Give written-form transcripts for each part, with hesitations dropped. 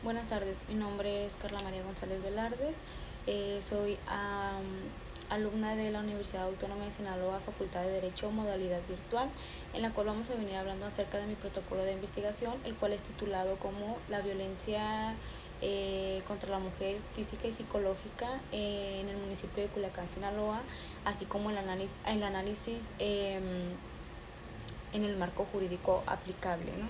Buenas tardes, mi nombre es Carla María González Velardes, soy alumna de la Universidad Autónoma de Sinaloa, Facultad de Derecho, modalidad virtual, en la cual vamos a venir hablando acerca de mi protocolo de investigación, el cual es titulado como la violencia contra la mujer física y psicológica en el municipio de Culiacán, Sinaloa, así como el análisis en el marco jurídico aplicable, ¿no?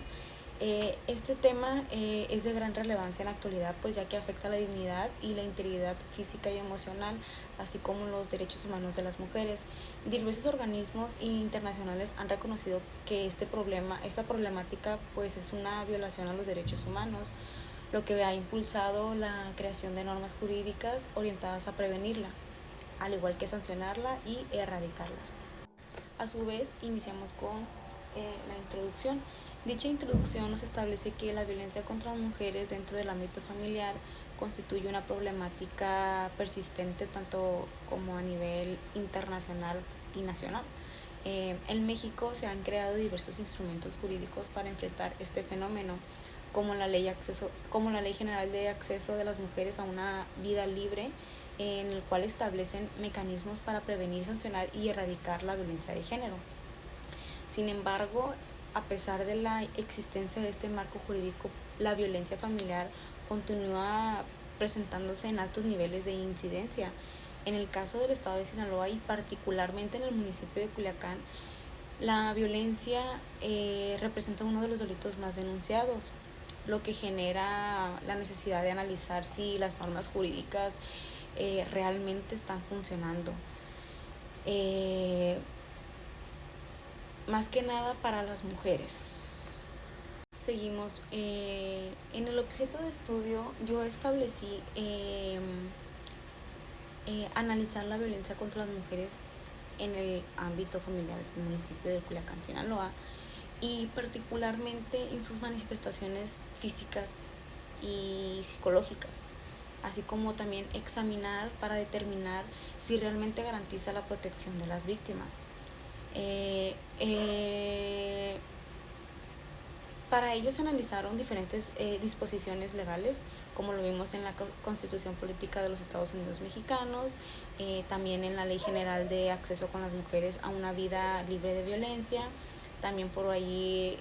Este tema es de gran relevancia en la actualidad, pues ya que afecta la dignidad y la integridad física y emocional, así como los derechos humanos de las mujeres. Diversos organismos internacionales han reconocido que esta problemática, pues es una violación a los derechos humanos, lo que ha impulsado la creación de normas jurídicas orientadas a prevenirla, al igual que sancionarla y erradicarla. A su vez, iniciamos con la introducción. Dicha introducción nos establece que la violencia contra las mujeres dentro del ámbito familiar constituye una problemática persistente tanto como a nivel internacional y nacional. En México se han creado diversos instrumentos jurídicos para enfrentar este fenómeno, como la Ley General de Acceso de las Mujeres a una Vida Libre, en el cual establecen mecanismos para prevenir, sancionar y erradicar la violencia de género. Sin embargo, a pesar de la existencia de este marco jurídico, la violencia familiar continúa presentándose en altos niveles de incidencia. En el caso del estado de Sinaloa y particularmente en el municipio de Culiacán, la violencia representa uno de los delitos más denunciados, lo que genera la necesidad de analizar si las normas jurídicas realmente están funcionando. Más que nada para las mujeres. Seguimos. En el objeto de estudio yo establecí analizar la violencia contra las mujeres en el ámbito familiar del municipio de Culiacán, Sinaloa, y particularmente en sus manifestaciones físicas y psicológicas, así como también examinar para determinar si realmente garantiza la protección de las víctimas. Para ello se analizaron diferentes disposiciones legales, como lo vimos en la Constitución Política de los Estados Unidos Mexicanos, también en la Ley General de Acceso con las Mujeres a una Vida Libre de Violencia. También por ahí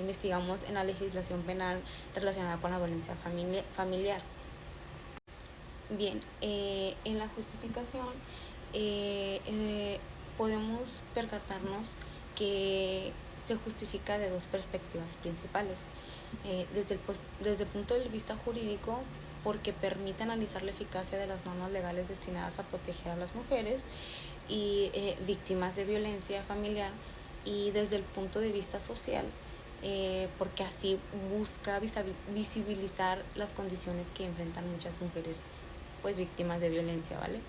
investigamos en la legislación penal relacionada con la violencia familiar. Bien, en la justificación podemos percatarnos que se justifica de dos perspectivas principales. Desde el punto de vista jurídico, porque permite analizar la eficacia de las normas legales destinadas a proteger a las mujeres y víctimas de violencia familiar, y desde el punto de vista social, porque así busca visibilizar las condiciones que enfrentan muchas mujeres pues víctimas de violencia, ¿vale?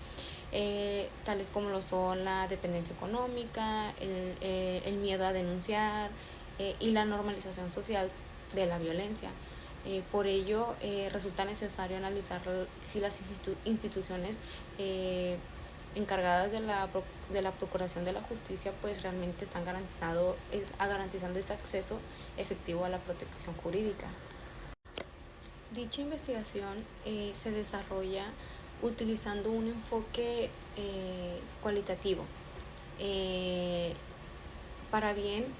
Tales como lo son la dependencia económica, el miedo a denunciar y la normalización social de la violencia. Por ello, resulta necesario analizar si las instituciones encargadas de la procuración de la justicia pues realmente están garantizando ese acceso efectivo a la protección jurídica. Dicha investigación se desarrolla utilizando un enfoque cualitativo. Para bien,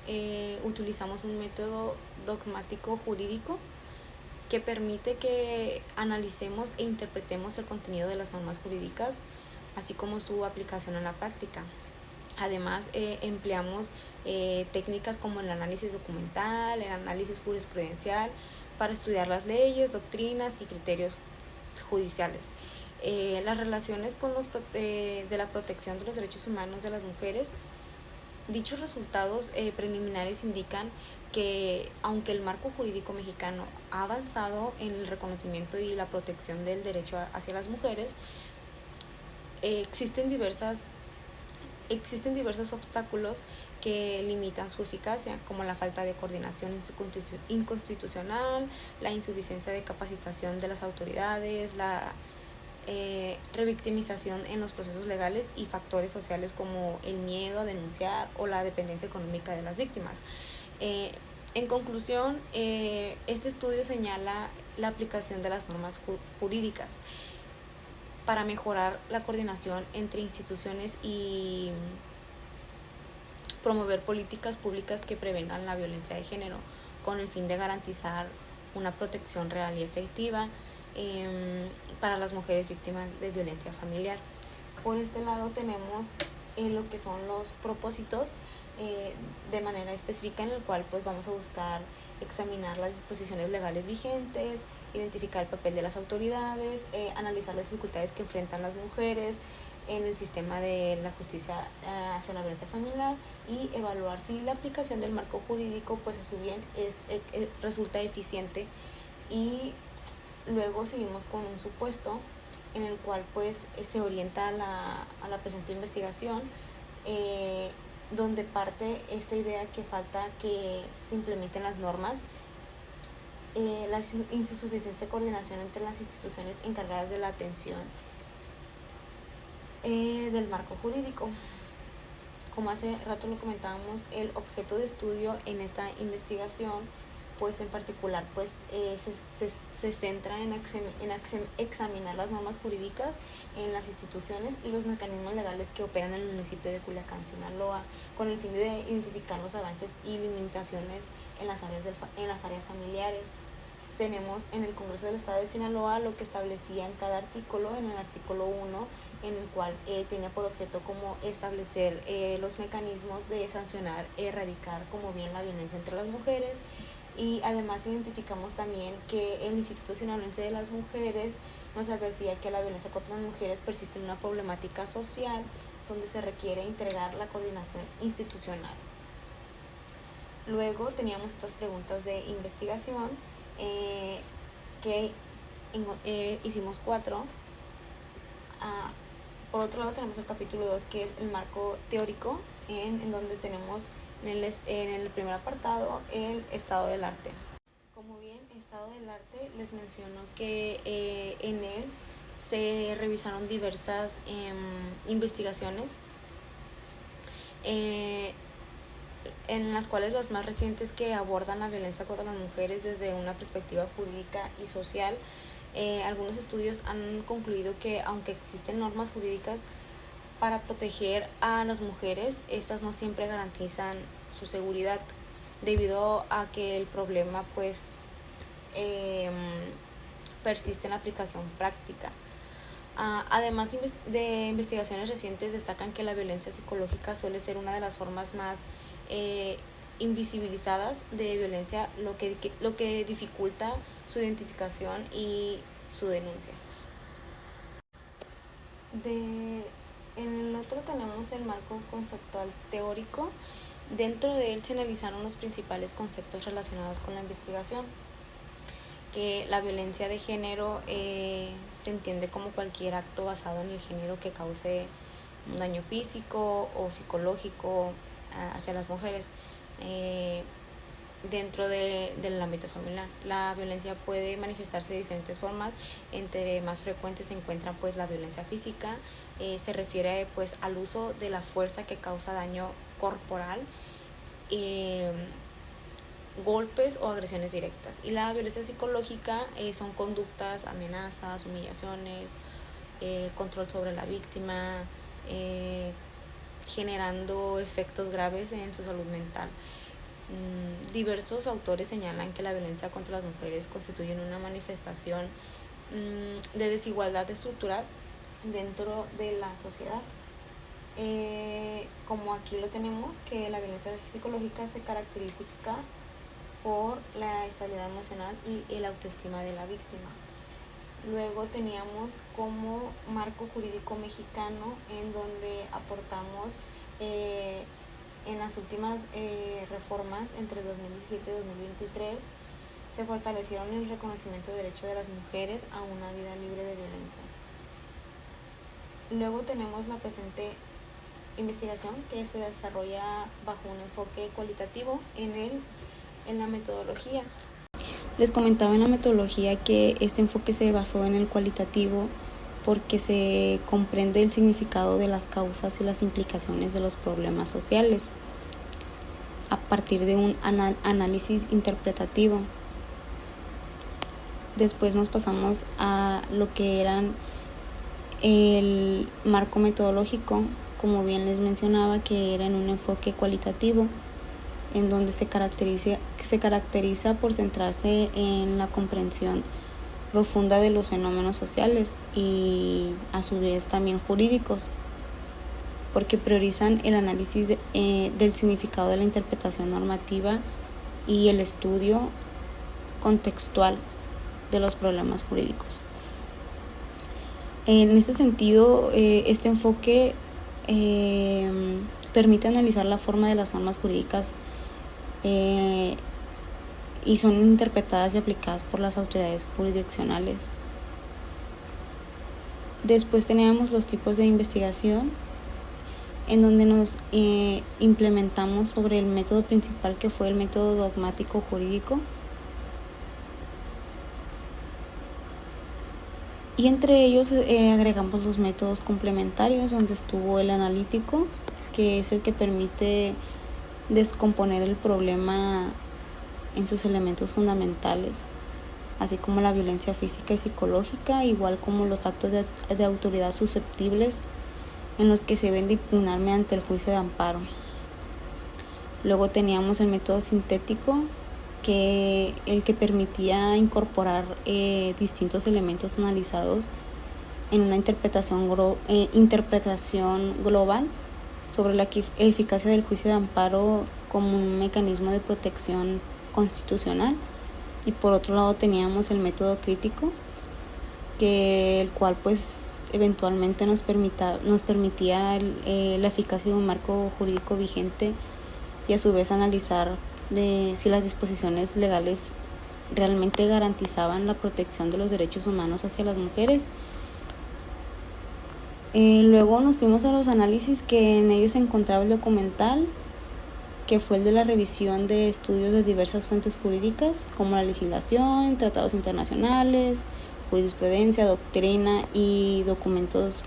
utilizamos un método dogmático jurídico que permite que analicemos e interpretemos el contenido de las normas jurídicas, así como su aplicación en la práctica. Además, empleamos técnicas como el análisis documental, el análisis jurisprudencial, para estudiar las leyes, doctrinas y criterios judiciales. Las relaciones con de la protección de los derechos humanos de las mujeres. Dichos resultados preliminares indican que, aunque el marco jurídico mexicano ha avanzado en el reconocimiento y la protección del derecho hacia las mujeres, existen diversos obstáculos que limitan su eficacia, como la falta de coordinación inconstitucional, la insuficiencia de capacitación de las autoridades, la revictimización en los procesos legales y factores sociales como el miedo a denunciar o la dependencia económica de las víctimas. En conclusión, este estudio señala la aplicación de las normas jurídicas para mejorar la coordinación entre instituciones y promover políticas públicas que prevengan la violencia de género, con el fin de garantizar una protección real y efectiva para las mujeres víctimas de violencia familiar. Por este lado tenemos lo que son los propósitos de manera específica, en el cual pues vamos a buscar examinar las disposiciones legales vigentes, identificar el papel de las autoridades, analizar las dificultades que enfrentan las mujeres en el sistema de la justicia hacia la violencia familiar y evaluar si la aplicación del marco jurídico pues a su bien resulta eficiente. Y luego seguimos con un supuesto en el cual pues se orienta a la presente investigación, donde parte esta idea que falta que se implementen las normas, la insuficiencia de coordinación entre las instituciones encargadas de la atención del marco jurídico. Como hace rato lo comentábamos, el objeto de estudio en esta investigación pues en particular pues se centra en examinar las normas jurídicas en las instituciones y los mecanismos legales que operan en el municipio de Culiacán, Sinaloa, con el fin de identificar los avances y limitaciones en las áreas familiares. Tenemos en el Congreso del Estado de Sinaloa lo que establecía en cada artículo, en el artículo 1, en el cual tenía por objeto como establecer los mecanismos de sancionar, erradicar como bien la violencia entre las mujeres. Y además identificamos también que el Instituto Sinaloense de las Mujeres nos advertía que la violencia contra las mujeres persiste en una problemática social donde se requiere integrar la coordinación institucional. Luego teníamos estas preguntas de investigación que hicimos 4. Por otro lado tenemos el capítulo 2, que es el marco teórico, en donde tenemos en el primer apartado el estado del arte. Como bien, estado del arte, les menciono que en él se revisaron diversas investigaciones, en las cuales las más recientes que abordan la violencia contra las mujeres desde una perspectiva jurídica y social. Algunos estudios han concluido que aunque existen normas jurídicas para proteger a las mujeres, estas no siempre garantizan su seguridad, debido a que el problema pues persiste en la aplicación práctica. Además de investigaciones recientes destacan que la violencia psicológica suele ser una de las formas más invisibilizadas de violencia, lo que dificulta su identificación y su denuncia. En el otro tenemos el marco conceptual teórico. Dentro de él se analizaron los principales conceptos relacionados con la investigación, que la violencia de género se entiende como cualquier acto basado en el género que cause un daño físico o psicológico hacia las mujeres dentro del ámbito familiar. La violencia puede manifestarse de diferentes formas. Entre más frecuentes se encuentran pues la violencia física, se refiere pues al uso de la fuerza que causa daño corporal, golpes o agresiones directas. Y la violencia psicológica son conductas, amenazas, humillaciones, control sobre la víctima, generando efectos graves en su salud mental. Diversos autores señalan que la violencia contra las mujeres constituye una manifestación de desigualdad estructural dentro de la sociedad. Como aquí lo tenemos, que la violencia psicológica se caracteriza por la estabilidad emocional y el autoestima de la víctima. Luego teníamos como marco jurídico mexicano, en donde aportamos en las últimas reformas entre 2017 y 2023 se fortalecieron el reconocimiento de derecho de las mujeres a una vida libre de violencia. Luego tenemos la presente investigación, que se desarrolla bajo un enfoque cualitativo en la metodología. Les comentaba en la metodología que este enfoque se basó en el cualitativo porque se comprende el significado de las causas y las implicaciones de los problemas sociales. a partir de un análisis interpretativo. Después nos pasamos a lo que eran el marco metodológico, como bien les mencionaba, que era en un enfoque cualitativo, en donde se caracteriza por centrarse en la comprensión profunda de los fenómenos sociales y a su vez también jurídicos, porque priorizan el análisis del significado de la interpretación normativa y el estudio contextual de los problemas jurídicos. En este sentido, este enfoque permite analizar la forma de las normas jurídicas y son interpretadas y aplicadas por las autoridades jurisdiccionales. Después teníamos los tipos de investigación, en donde nos implementamos sobre el método principal, que fue el método dogmático jurídico, y entre ellos agregamos los métodos complementarios, donde estuvo el analítico, que es el que permite descomponer el problema en sus elementos fundamentales, así como la violencia física y psicológica, igual como los actos de autoridad susceptibles en los que se deben de impugnar mediante el juicio de amparo. Luego teníamos el método sintético, el que permitía incorporar distintos elementos analizados en una interpretación global sobre la eficacia del juicio de amparo como un mecanismo de protección constitucional. Y por otro lado teníamos el método crítico, el cual pues eventualmente nos permitía la eficacia de un marco jurídico vigente y a su vez analizar si las disposiciones legales realmente garantizaban la protección de los derechos humanos hacia las mujeres. Luego nos fuimos a los análisis, que en ellos se encontraba el documental, que fue el de la revisión de estudios de diversas fuentes jurídicas, como la legislación, tratados internacionales, jurisprudencia, doctrina y documentos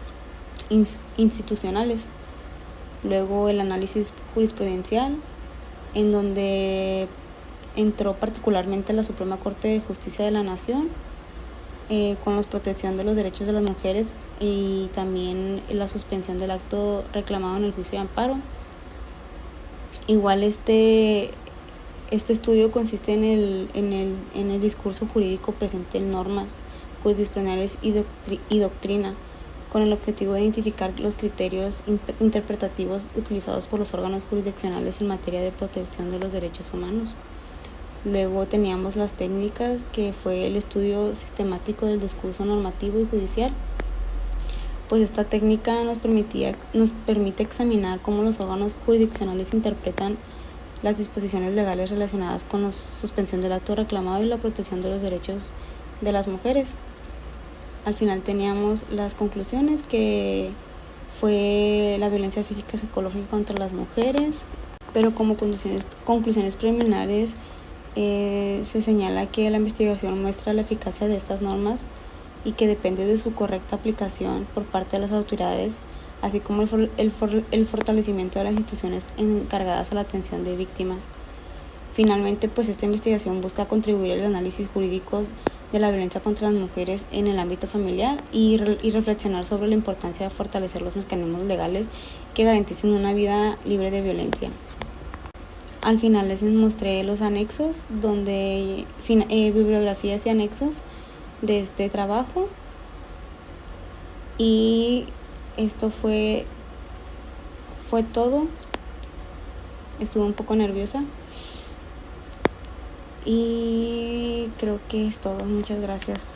institucionales. Luego el análisis jurisprudencial, en donde entró particularmente la Suprema Corte de Justicia de la Nación, con la protección de los derechos de las mujeres y también la suspensión del acto reclamado en el juicio de amparo. Igual este estudio consiste en el discurso jurídico presente en normas jurisprudenciales y doctrina, con el objetivo de identificar los criterios interpretativos utilizados por los órganos jurisdiccionales en materia de protección de los derechos humanos. Luego teníamos las técnicas, que fue el estudio sistemático del discurso normativo y judicial. Pues esta técnica nos permite examinar cómo los órganos jurisdiccionales interpretan las disposiciones legales relacionadas con la suspensión del acto reclamado y la protección de los derechos de las mujeres. Al final teníamos las conclusiones, que fue la violencia física y psicológica contra las mujeres, pero como conclusiones preliminares se señala que la investigación muestra la eficacia de estas normas y que depende de su correcta aplicación por parte de las autoridades, así como el fortalecimiento de las instituciones encargadas a la atención de víctimas. Finalmente, pues esta investigación busca contribuir al análisis jurídico de la violencia contra las mujeres en el ámbito familiar y reflexionar sobre la importancia de fortalecer los mecanismos legales que garanticen una vida libre de violencia. Al final les mostré los anexos, donde bibliografías y anexos de este trabajo, y esto fue todo. Estuve un poco nerviosa y creo que es todo. Muchas gracias.